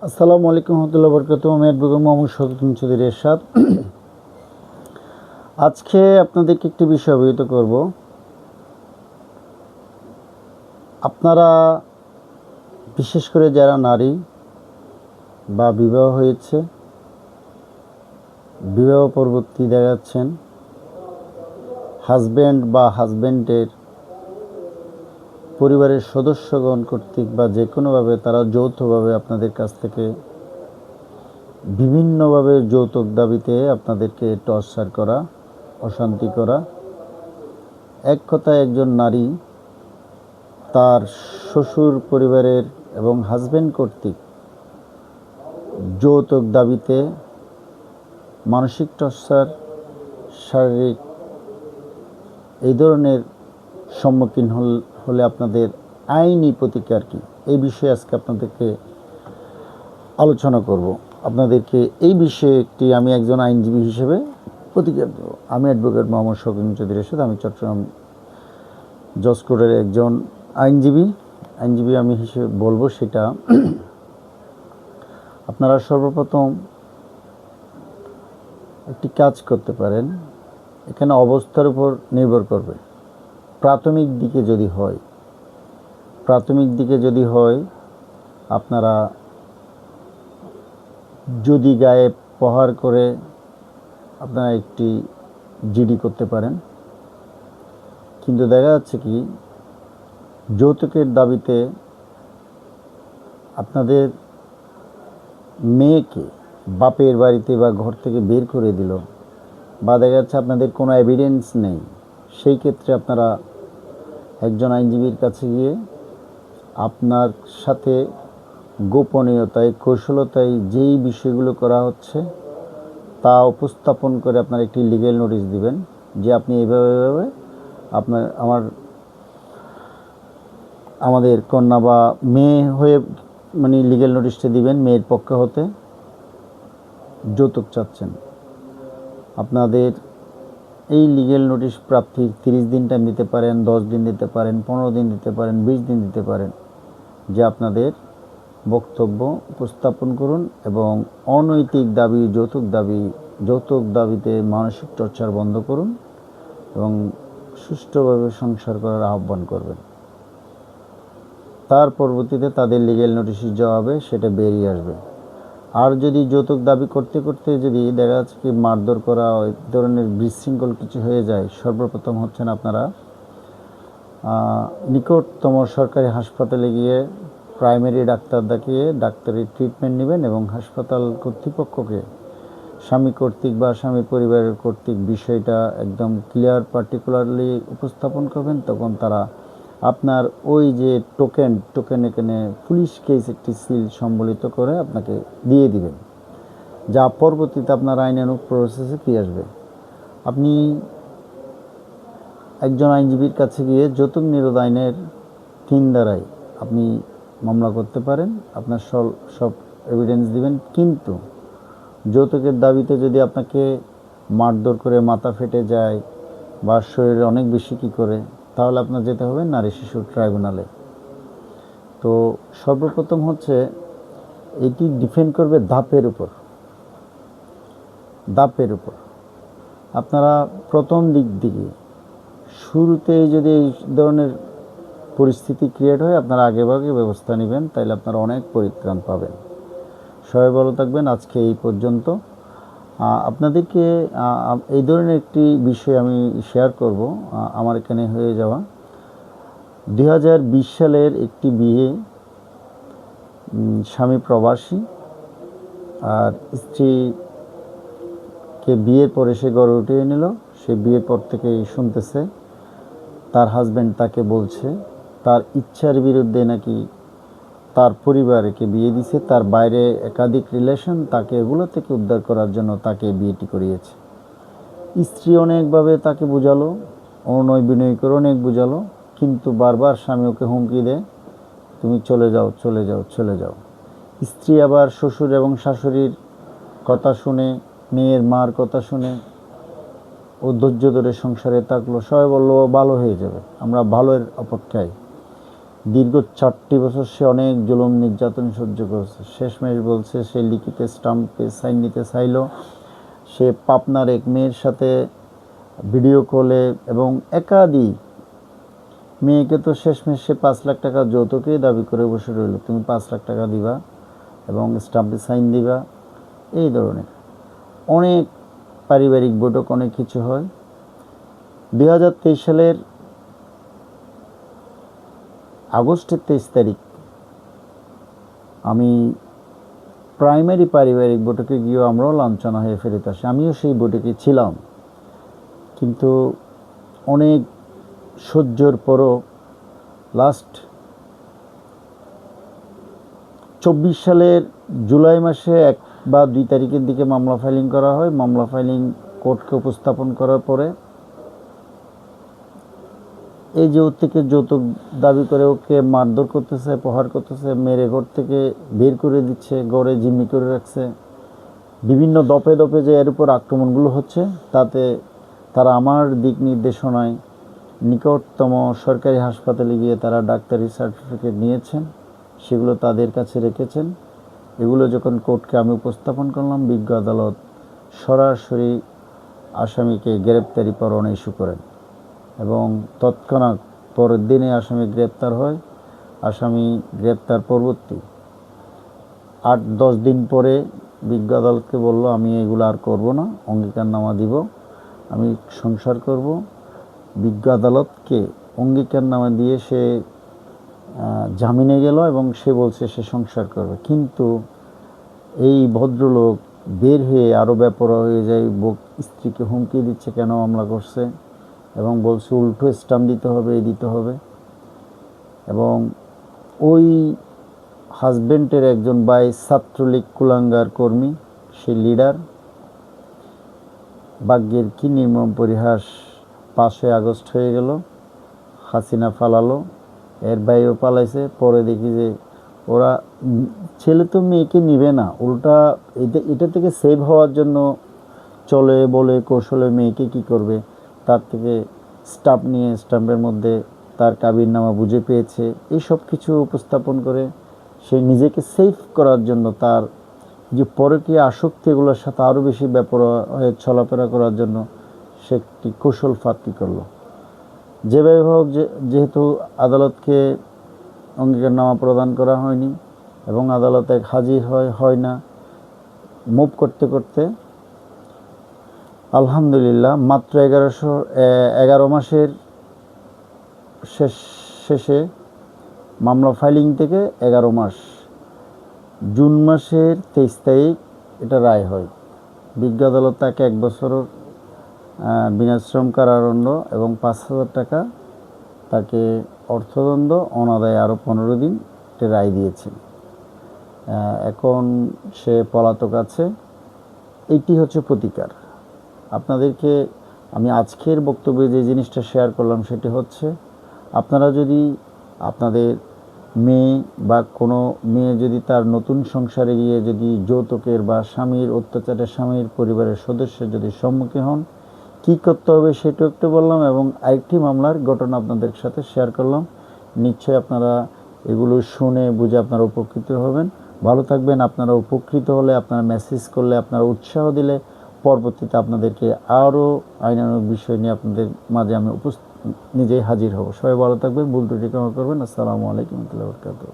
আসসালামু আলাইকুম রহমতুল্লাহ বরকাতুহ। আমি অ্যাডভোকেট মোহাম্মদ শফিকুল চৌধুরী এরশাদ। আজকে আপনাদেরকে একটি বিষয় অবহিত করব। আপনারা বিশেষ করে যারা নারী বা বিবাহ হয়েছে, বিবাহ পরবর্তী দেখাচ্ছেন হাজব্যান্ড বা হাজব্যান্ডের পরিবারের সদস্যগণ কর্তৃক বা যে কোনোভাবে তারা যৌথভাবে আপনাদের কাছ থেকে বিভিন্নভাবে যৌতুক দাবিতে আপনাদেরকে টর্চার করা, অশান্তি করা। এক কথায় একজন নারী তার শ্বশুর পরিবারের এবং হাজব্যান্ড কর্তৃক যৌতুক দাবিতে মানসিক টর্চার, শারীরিক এই ধরনের সম্মুখীন হলে আপনাদের আইনি প্রতিকার কী, এই বিষয়ে আজকে আপনাদেরকে আলোচনা করব। আপনাদেরকে এই বিষয়ে আমি একজন আইনজীবী হিসেবে প্রতিকার দেব। আমি অ্যাডভোকেট মোহাম্মদ শফিকুল চৌধুরী এরশাদ। আমি চট্টগ্রাম জজ কোর্টের একজন আইনজীবী আমি হিসেবে বলবো সেটা, আপনারা সর্বপ্রথম একটি কাজ করতে পারেন। এখানে অবস্থার উপর নির্ভর করবে। প্রাথমিক দিকে যদি হয় আপনারা যদি গায়ে প্রহার করে আপনারা একটি জিডি করতে পারেন। কিন্তু দেখা যাচ্ছে কি, যৌতুকের দাবিতে আপনাদের মেয়েকে বাপের বাড়িতে বা ঘর থেকে বের করে দিল, বা দেখা যাচ্ছে আপনাদের কোনো এভিডেন্স নেই, সেই ক্ষেত্রে আপনারা একজন আইনজীবীর কাছে গিয়ে আপনার সাথে গোপনীয়তায়, কৌশলতায় যেই বিষয়গুলো করা হচ্ছে তা উপস্থাপন করে আপনারা একটি লিগ্যাল নোটিশ দিবেন যে আপনি এইভাবে আমাদের কন্যা বা মেয়ে হয়ে লিগ্যাল নোটিশটা দিবেন, মেয়ের পক্ষ হতে যৌতুক চাচ্ছেন। আপনাদের এই লিগ্যাল নোটিশ প্রাপ্তির 30 দিন টাইম দিতে পারেন, 10 দিন দিতে পারেন, 15 দিন দিতে পারেন, 20 দিন দিতে পারেন, যে আপনাদের বক্তব্য উপস্থাপন করুন এবং অনৈতিক দাবি, যৌতুক দাবিতে মানসিক টর্চার বন্ধ করুন এবং সুষ্ঠুভাবে সংসার করার আহ্বান করবেন। তার পরবর্তীতে তাদের লিগ্যাল নোটিশের জবাবে সেটা বেরিয়ে আসবে। আর যদি যৌতুক দাবি করতে করতে যদি দেখা যাচ্ছে কি মারধর করা, ওই ধরনের বিশৃঙ্খল কিছু হয়ে যায়, সর্বপ্রথম হচ্ছেন আপনারা নিকটতম সরকারি হাসপাতালে গিয়ে প্রাইমারি ডাক্তার দেখিয়ে ডাক্তারি ট্রিটমেন্ট নেবেন এবং হাসপাতাল কর্তৃপক্ষকে স্বামী কর্তৃক বা স্বামী পরিবারের কর্তৃক বিষয়টা একদম ক্লিয়ার পার্টিকুলারলি উপস্থাপন করবেন। তখন তারা আপনার ওই যে টোকেন এখানে পুলিশ কেস একটি সিল সম্বলিত করে আপনাকে দিয়ে দিবেন, যা পরবর্তীতে আপনার আইনানুগ প্রসেসে কি আসবে। আপনি একজন আইনজীবীর কাছে গিয়ে যৌতুক নিরোধ আইনের 3 ধারায় আপনি মামলা করতে পারেন, আপনার সব এভিডেন্স দিবেন। কিন্তু যৌতুকের দাবিতে যদি আপনাকে মারধর করে মাথা ফেটে যায় বা শরীরে অনেক বেশি কী করে, তাহলে আপনার যেতে হবে নারী শিশু ট্রাইব্যুনালে। তো সর্বপ্রথম হচ্ছে এটি ডিপেন্ড করবে ধাপের উপর। আপনারা প্রথম দিকে শুরুতেই যদি এই ধরনের পরিস্থিতি ক্রিয়েট হয়, আপনারা আগেভাগে ব্যবস্থা নেবেন, তাইলে আপনারা অনেক পরিত্রাণ পাবেন। সবাই ভালো থাকবেন। আজকে এই পর্যন্ত। আপনাদেরকে এই ধরনের একটি বিষয় আমি শেয়ার করব। আমার এখানে হয়ে যাওয়া 2020 সালের একটি বিয়ে, স্বামী প্রবাসী আর স্ত্রীকে বিয়ের পরে সে গড়ে উঠিয়ে নিল। সে বিয়ের পর থেকে শুনতেছে তার হাজব্যান্ড তাকে বলছে তার ইচ্ছার বিরুদ্ধে নাকি তার পরিবারকে বিয়ে দিছে, তার বাইরে একাধিক রিলেশন, তাকে এগুলো থেকে উদ্ধার করার জন্য তাকে বিয়েটি করিয়েছে। স্ত্রী অনেকভাবে তাকে বোঝালো, অনুনয় বিনয় করে অনেক বোঝালো, কিন্তু বারবার স্বামী ওকে হুমকি দেয়, তুমি চলে যাও। স্ত্রী আবার শ্বশুর এবং শাশুড়ির কথা শুনে, মেয়ের মার কথা শুনে ও ধৈর্য ধরে সংসারে থাকলো। সবাই বললো ভালো হয়ে যাবে, আমরা ভালোর অপেক্ষায়। দীর্ঘ 4টি বছর সে অনেক জুলুম নির্যাতন সহ্য করেছে। শেষমেশ বলছে সে লিখিত স্টাম্পে সাইন নিতে চাইল। সে পাবনার এক মেয়ের সাথে ভিডিও কলে এবং একাধিক মেয়েকে তো শেষমেশ সে 5 লাখ টাকা যৌতুকই দাবি করে বসে রইল, তুমি 5 লাখ টাকা দিবা এবং স্টাম্পে সাইন দিবা। এই ধরনের অনেক পারিবারিক বৈঠক, অনেক কিছু হয়। 2023 সালের আগস্টের 23 তারিখ আমি প্রাইমারি পারিবারিক বৈঠকে গিয়েও আমরাও লাঞ্ছনা হয়ে ফেরত আসি। আমিও সেই বৈঠকে ছিলাম, কিন্তু অনেক সহ্যর পরও লাস্ট 24 সালের জুলাই মাসে 1 বা 2 তারিখের দিকে মামলা ফাইলিং করা হয়। মামলা ফাইলিং কোর্টকে উপস্থাপন করার পরে এই যে ওর থেকে যৌতুক দাবি করে ওকে মারধর করতেছে, প্রহার করতেছে, মেরে ঘর থেকে বের করে দিচ্ছে, গড়ে জিম্মি করে রাখছে, বিভিন্ন দপে দপে যে এর উপর আক্রমণগুলো হচ্ছে, তাতে তারা আমার দিক নির্দেশনায় নিকটতম সরকারি হাসপাতালে গিয়ে তারা ডাক্তারি সার্টিফিকেট নিয়েছেন, সেগুলো তাদের কাছে রেখেছেন। এগুলো যখন কোর্টকে আমি উপস্থাপন করলাম, বিজ্ঞ আদালত সরাসরি আসামিকে গ্রেপ্তারি পরোয়ানা ইস্যু করেন এবং তৎক্ষণাৎ পরের দিনে আসামি গ্রেপ্তার হয়। আসামি গ্রেপ্তার পরবর্তী 8-10 দিন পরে বিজ্ঞ আদালতকে বলল, আমি এগুলো আর করব না, অঙ্গীকারনামা দিব, আমি সংসার করব। বিজ্ঞ আদালতকে অঙ্গীকারনামা দিয়ে সে জামিনে গেল এবং সে বলছে সে সংসার করবে। কিন্তু এই ভদ্রলোক বের হয়ে আরও বেপরোয়া হয়ে যায়, স্ত্রীকে হুমকি দিচ্ছে কেন মামলা করছে এবং বলছে উল্টো স্টাম্প দিতে হবে, দিতে হবে। এবং ওই হাজব্যান্ডের একজন ভাই ছাত্রলীগ কুলাঙ্গার কর্মী, সে লিডার। ভাগ্যের কি নির্মম পরিহাস, 5 আগস্ট হয়ে গেল, হাসিনা পালালো, এর ভাইও পালাইছে। পরে দেখি যে ওরা ছেলে তো মেয়েকে নিবে না, উল্টা এটা থেকে সেভ হওয়ার জন্য চলে বলে কৌশলে মেয়েকে কি করবে, তার থেকে স্টাম্প নিয়ে স্টাম্পের মধ্যে তার কাবিননামা বুঝে পেয়েছে, এই সব কিছু উপস্থাপন করে সে নিজেকে সেভ করার জন্য, তার যে পরকীয়া আসক্তি এগুলোর সাথে আরও বেশি বেপরোয়া হয়ে চলাফেরা করার জন্য সে একটি কৌশল ফাঁকি করলো। যেভাবে হোক, যেহেতু আদালতকে অঙ্গীকারনামা প্রদান করা হয়নি এবং আদালতে হাজির হয় না, মুভ করতে করতে আলহামদুলিল্লাহ মাত্র 11 মাসের শেষে মামলা ফাইলিং থেকে 11 মাস, জুন মাসের 23 তারিখ এটা রায় হয়। বিজ্ঞ আদালত তাকে 1 বছরের বিনাশ্রম কারাদণ্ড এবং 5,000 টাকা তাকে অর্থদণ্ড, অনাদায়ে আরও 15 দিন একটা রায় দিয়েছেন। এখন সে পলাতক আছে। এইটি হচ্ছে প্রতিকার। আপনাদেরকে আমি আজকের বক্তব্যে যে জিনিসটা শেয়ার করলাম সেটি হচ্ছে, আপনারা যদি আপনাদের মেয়ে বা কোনো মেয়ে যদি তার নতুন সংসারে গিয়ে যদি যৌতুকের বা স্বামীর অত্যাচারে স্বামীর পরিবারের সদস্যের যদি সম্মুখীন হন, কী করতে হবে সেটা একটু বললাম এবং আরেকটি মামলার ঘটনা আপনাদের সাথে শেয়ার করলাম। নিশ্চয়ই আপনারা এগুলো শুনে বুঝে আপনারা উপকৃত হবেন। ভালো থাকবেন। আপনারা উপকৃত হলে, আপনারা মেসেজ করলে, আপনারা উৎসাহ দিলে পরবর্তীতে আপনাদেরকে আরও আইনানুগ বিষয় নিয়ে আপনাদের মাঝে আমি নিজেই হাজির হব। সবাই ভালো থাকবেন, ভুল ত্রুটি ক্ষমা করবেন। আসসালামু আলাইকুম ওয়া রাহমাতুল্লাহি ওয়া বারাকাতুহু।